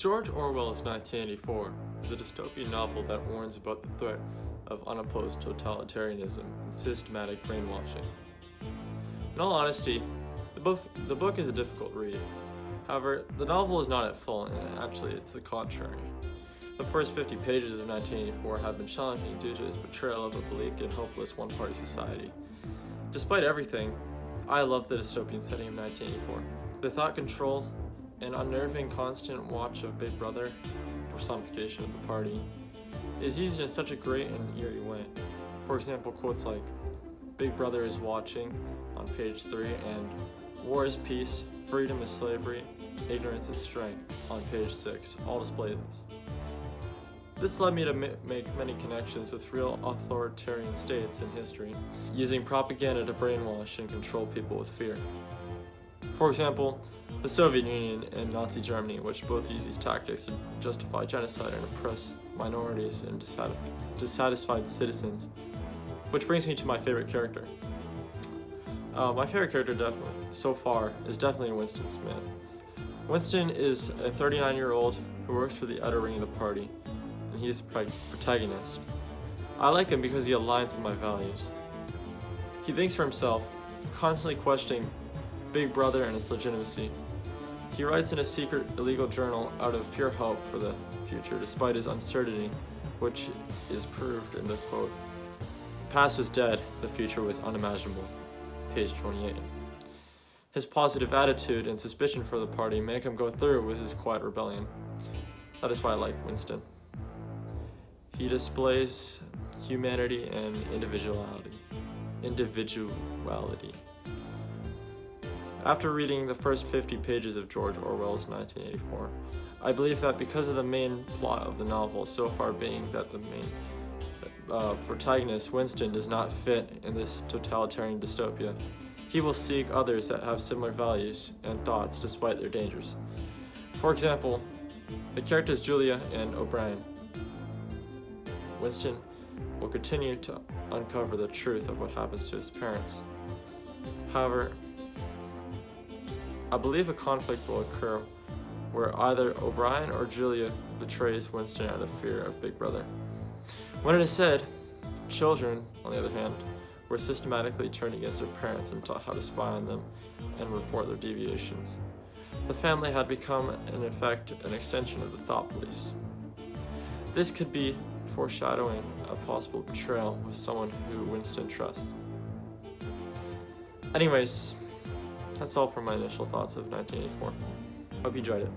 George Orwell's 1984 is a dystopian novel that warns about the threat of unopposed totalitarianism and systematic brainwashing. In all honesty, the book is a difficult read. However, the novel is not at fault, and actually it's the contrary. The first 50 pages of 1984 have been challenging due to its portrayal of a bleak and hopeless one-party society. Despite everything, I love the dystopian setting of 1984. The thought control and unnerving constant watch of Big Brother, personification of the party, is used in such a great and eerie way. For example, quotes like, "Big Brother is watching" on page 3 and "War is peace, freedom is slavery, ignorance is strength" on page 6 all display this. This led me to make many connections with real authoritarian states in history, using propaganda to brainwash and control people with fear. For example, the Soviet Union and Nazi Germany, which both use these tactics to justify genocide and oppress minorities and dissatisfied citizens. Which brings me to my favorite character. My favorite character so far is definitely Winston Smith. Winston is a 39-year-old who works for the outer ring of the party, and he's the protagonist. I like him because he aligns with my values. He thinks for himself, constantly questioning Big Brother and its legitimacy. He writes in a secret illegal journal out of pure hope for the future, despite his uncertainty, which is proved in the quote, "The past was dead, the future was unimaginable," page 28. His positive attitude and suspicion for the party make him go through with his quiet rebellion. That is why I like Winston. He displays humanity and individuality. After reading the first 50 pages of George Orwell's 1984, I believe that because of the main plot of the novel so far being that the main protagonist, Winston, does not fit in this totalitarian dystopia, he will seek others that have similar values and thoughts despite their dangers. For example, the characters Julia and O'Brien. Winston will continue to uncover the truth of what happens to his parents. However, I believe a conflict will occur where either O'Brien or Julia betrays Winston out of fear of Big Brother. When it is said, children, on the other hand, were systematically turned against their parents and taught how to spy on them and report their deviations. The family had become, in effect, an extension of the thought police. This could be foreshadowing a possible betrayal with someone who Winston trusts. Anyways, that's all for my initial thoughts of 1984. Hope you enjoyed it.